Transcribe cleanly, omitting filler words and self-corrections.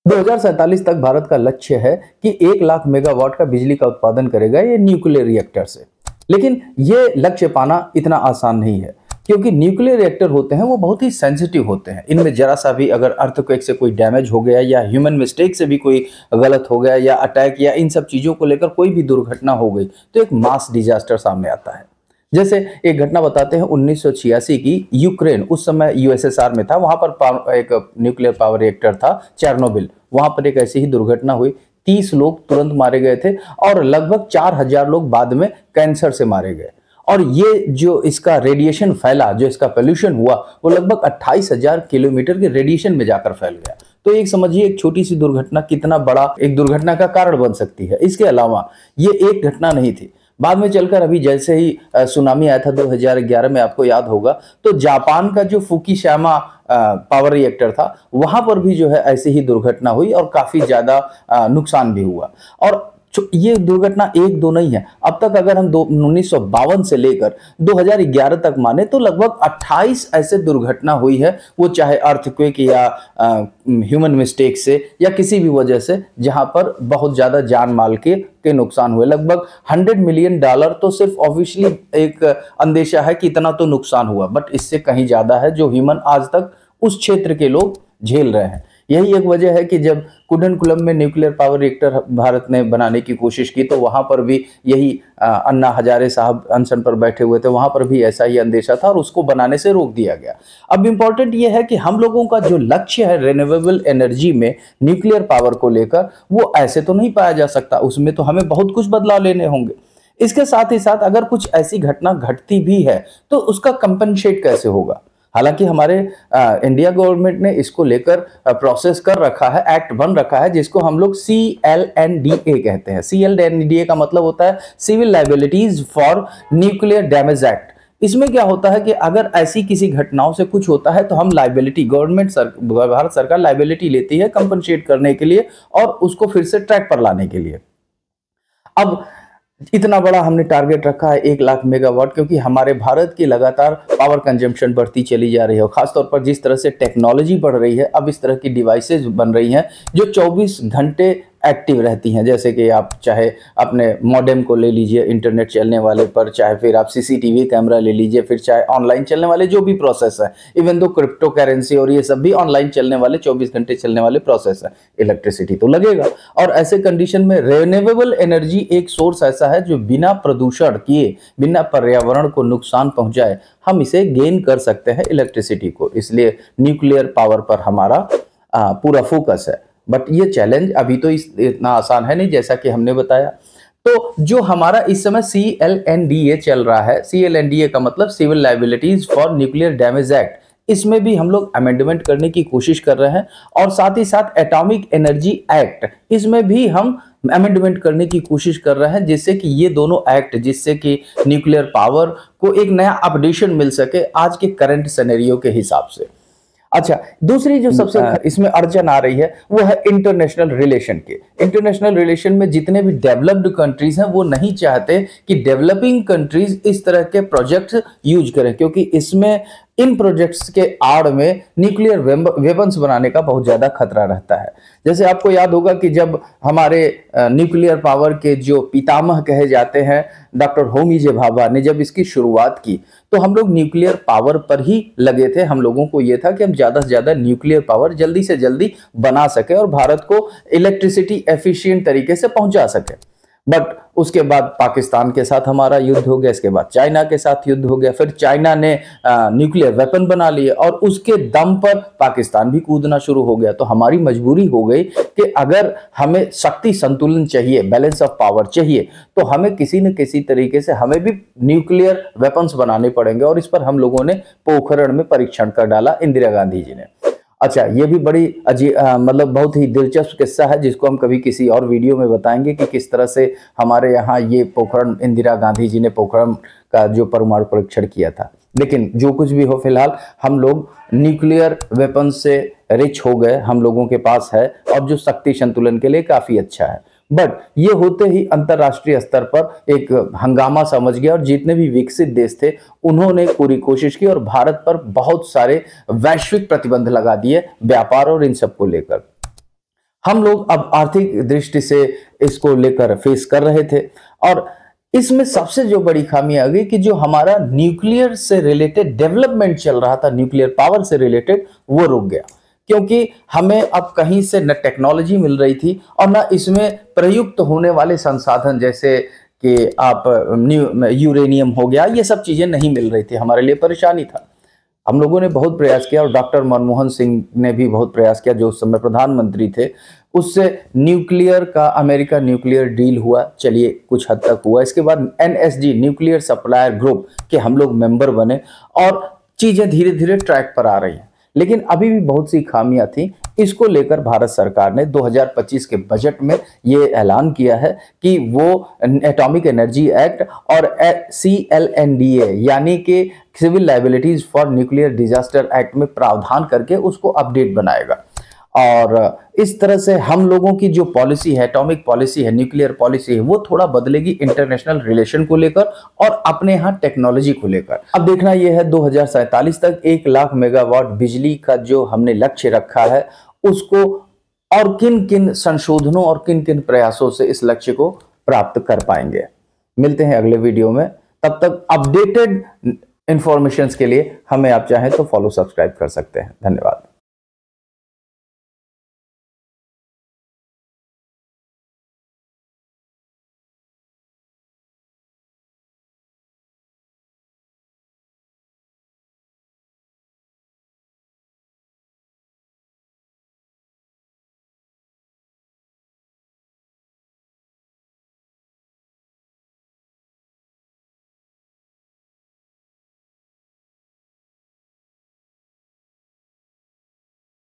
2047 तक भारत का लक्ष्य है कि 1 लाख मेगावाट का बिजली का उत्पादन करेगा ये न्यूक्लियर रिएक्टर से। लेकिन ये लक्ष्य पाना इतना आसान नहीं है, क्योंकि न्यूक्लियर रिएक्टर होते हैं वो बहुत ही सेंसिटिव होते हैं। इनमें जरा सा भी अगर अर्थक्वेक से कोई डैमेज हो गया या ह्यूमन मिस्टेक से भी कोई गलत हो गया या अटैक या इन सब चीज़ों को लेकर कोई भी दुर्घटना हो गई तो एक मास डिजास्टर सामने आता है। जैसे एक घटना बताते हैं 1986 की। यूक्रेन उस समय यूएसएसआर में था, वहां पर एक न्यूक्लियर पावर रिएक्टर था चेर्नोबिल। वहां पर एक ऐसी ही दुर्घटना हुई, 30 लोग तुरंत मारे गए थे और लगभग 4000 लोग बाद में कैंसर से मारे गए। और ये जो इसका रेडिएशन फैला, जो इसका पोल्यूशन हुआ, वो लगभग 28,000 किलोमीटर के रेडिएशन में जाकर फैल गया। तो एक समझिए एक छोटी सी दुर्घटना कितना बड़ा एक दुर्घटना का कारण बन सकती है। इसके अलावा ये एक घटना नहीं थी, बाद में चलकर अभी जैसे ही सुनामी आया था 2011 में, आपको याद होगा, तो जापान का जो फुकुशिमा पावर रिएक्टर था वहां पर भी जो है ऐसी ही दुर्घटना हुई और काफी ज्यादा नुकसान भी हुआ। और ये दुर्घटना एक दो नहीं है, अब तक अगर हम 1952 से लेकर 2011 तक माने तो लगभग 28 ऐसे दुर्घटना हुई है, वो चाहे अर्थक्वेक या ह्यूमन मिस्टेक से या किसी भी वजह से, जहां पर बहुत ज्यादा जान माल के नुकसान हुए। लगभग $100 मिलियन तो सिर्फ ऑफिशियली एक अंदेशा है कि इतना तो नुकसान हुआ, बट इससे कहीं ज्यादा है जो ह्यूमन आज तक उस क्षेत्र के लोग झेल रहे हैं। यही एक वजह है कि जब कुडनकुलम में न्यूक्लियर पावर रिएक्टर भारत ने बनाने की कोशिश की तो वहां पर भी यही अन्ना हजारे साहब अनशन पर बैठे हुए थे, वहां पर भी ऐसा ही अंदेशा था और उसको बनाने से रोक दिया गया। अब इम्पोर्टेंट यह है कि हम लोगों का जो लक्ष्य है रिन्यूएबल एनर्जी में न्यूक्लियर पावर को लेकर, वो ऐसे तो नहीं पाया जा सकता, उसमें तो हमें बहुत कुछ बदलाव लेने होंगे। इसके साथ ही साथ अगर कुछ ऐसी घटना घटती भी है तो उसका कंपनसेट कैसे होगा। हालांकि हमारे इंडिया गवर्नमेंट ने इसको लेकर प्रोसेस कर रखा है, एक्ट बन रखा है, जिसको हम लोग CLNDA कहते हैं। CLNDA का मतलब होता है civil liabilities for nuclear damage act. इसमें क्या होता है कि अगर ऐसी किसी घटनाओं से कुछ होता है तो हम लाइबिलिटी, भारत सरकार लाइबिलिटी लेती है कंपनसेट करने के लिए और उसको फिर से ट्रैक पर लाने के लिए। अब इतना बड़ा हमने टारगेट रखा है 1 लाख मेगावाट, क्योंकि हमारे भारत की लगातार पावर कंजम्पशन बढ़ती चली जा रही है और खासतौर पर जिस तरह से टेक्नोलॉजी बढ़ रही है, अब इस तरह की डिवाइसेज बन रही हैं जो 24 घंटे एक्टिव रहती हैं। जैसे कि आप चाहे अपने मॉडेम को ले लीजिए इंटरनेट चलने वाले पर, चाहे फिर आप CCTV कैमरा ले लीजिए, फिर चाहे ऑनलाइन चलने वाले जो भी प्रोसेस है, इवन दो क्रिप्टो करेंसी और ये सब भी ऑनलाइन चलने वाले 24 घंटे चलने वाले प्रोसेस है। इलेक्ट्रिसिटी तो लगेगा, और ऐसे कंडीशन में रिन्यूएबल एनर्जी एक सोर्स ऐसा है जो बिना प्रदूषण किए, बिना पर्यावरण को नुकसान पहुंचाए हम इसे गेन कर सकते हैं इलेक्ट्रिसिटी को। इसलिए न्यूक्लियर पावर पर हमारा पूरा फोकस है। बट ये चैलेंज अभी तो इतना आसान है नहीं, जैसा कि हमने बताया। तो जो हमारा इस समय CLNDA चल रहा है, CLNDA का मतलब civil liabilities for nuclear damage act, इसमें भी हम लोग अमेंडमेंट करने की कोशिश कर रहे हैं। और साथ ही साथ एटॉमिक एनर्जी एक्ट, इसमें भी हम अमेंडमेंट करने की कोशिश कर रहे हैं, जिससे कि ये दोनों एक्ट, जिससे कि न्यूक्लियर पावर को एक नया अपडेशन मिल सके आज के करंट सिनेरियो के हिसाब से। अच्छा, दूसरी जो सबसे इसमें अड़चन आ रही है वो है इंटरनेशनल रिलेशन के। इंटरनेशनल रिलेशन में जितने भी डेवलप्ड कंट्रीज हैं वो नहीं चाहते कि डेवलपिंग कंट्रीज इस तरह के प्रोजेक्ट्स यूज करें, क्योंकि इसमें इन प्रोजेक्ट्स के आड़ में न्यूक्लियर वेपन्स बनाने का बहुत ज्यादा खतरा रहता है। जैसे आपको याद होगा कि जब हमारे न्यूक्लियर पावर के जो पितामह कहे जाते हैं डॉक्टर होमी जे भाभा ने जब इसकी शुरुआत की तो हम लोग न्यूक्लियर पावर पर ही लगे थे। हम लोगों को यह था कि हम ज्यादा से ज्यादा न्यूक्लियर पावर जल्दी से जल्दी बना सके और भारत को इलेक्ट्रिसिटी एफिशिएंट तरीके से पहुंचा सके। बट उसके बाद पाकिस्तान के साथ हमारा युद्ध हो गया, इसके बाद चाइना के साथ युद्ध हो गया, फिर चाइना ने न्यूक्लियर वेपन बना लिए और उसके दम पर पाकिस्तान भी कूदना शुरू हो गया। तो हमारी मजबूरी हो गई कि अगर हमें शक्ति संतुलन चाहिए, बैलेंस ऑफ पावर चाहिए, तो हमें किसी न किसी तरीके से हमें भी न्यूक्लियर वेपन्स बनाने पड़ेंगे। और इस पर हम लोगों ने पोखरण में परीक्षण कर डाला, इंदिरा गांधी जी ने। अच्छा, ये भी बड़ी मतलब बहुत ही दिलचस्प किस्सा है, जिसको हम कभी किसी और वीडियो में बताएंगे कि किस तरह से हमारे यहाँ ये पोखरण, इंदिरा गांधी जी ने पोखरण का जो परमाणु परीक्षण किया था। लेकिन जो कुछ भी हो, फिलहाल हम लोग न्यूक्लियर वेपन से रिच हो गए, हम लोगों के पास है, और जो शक्ति संतुलन के लिए काफी अच्छा है। बट ये होते ही अंतरराष्ट्रीय स्तर पर एक हंगामा समझ गया और जितने भी विकसित देश थे उन्होंने पूरी कोशिश की और भारत पर बहुत सारे वैश्विक प्रतिबंध लगा दिए व्यापार और इन सब को लेकर। हम लोग अब आर्थिक दृष्टि से इसको लेकर फेस कर रहे थे। और इसमें सबसे जो बड़ी खामी आ गई कि जो हमारा न्यूक्लियर से रिलेटेड डेवलपमेंट चल रहा था, न्यूक्लियर पावर से रिलेटेड, वो रुक गया। क्योंकि हमें अब कहीं से न टेक्नोलॉजी मिल रही थी और न इसमें प्रयुक्त होने वाले संसाधन, जैसे कि आप यूरेनियम हो गया, ये सब चीजें नहीं मिल रही थी। हमारे लिए परेशानी था। हम लोगों ने बहुत प्रयास किया और डॉक्टर मनमोहन सिंह ने भी बहुत प्रयास किया, जो उस समय प्रधानमंत्री थे। उससे न्यूक्लियर का अमेरिका न्यूक्लियर डील हुआ, चलिए कुछ हद तक हुआ। इसके बाद एनएसजी न्यूक्लियर सप्लायर ग्रुप के हम लोग मेंबर बने और चीजें धीरे धीरे ट्रैक पर आ रही हैं। लेकिन अभी भी बहुत सी खामियां थी। इसको लेकर भारत सरकार ने 2025 के बजट में ये ऐलान किया है कि वो एटॉमिक एनर्जी एक्ट और CLNDA यानी कि civil liabilities for nuclear disaster act में प्रावधान करके उसको अपडेट बनाएगा। और इस तरह से हम लोगों की जो पॉलिसी है, एटॉमिक पॉलिसी है, न्यूक्लियर पॉलिसी है, वो थोड़ा बदलेगी इंटरनेशनल रिलेशन को लेकर और अपने यहाँ टेक्नोलॉजी को लेकर। अब देखना यह है 2047 तक 1 लाख मेगावाट बिजली का जो हमने लक्ष्य रखा है, उसको और किन किन संशोधनों और किन किन प्रयासों से इस लक्ष्य को प्राप्त कर पाएंगे। मिलते हैं अगले वीडियो में। तब तक अपडेटेड इंफॉर्मेशन के लिए हमें आप चाहें तो फॉलो सब्सक्राइब कर सकते हैं। धन्यवाद।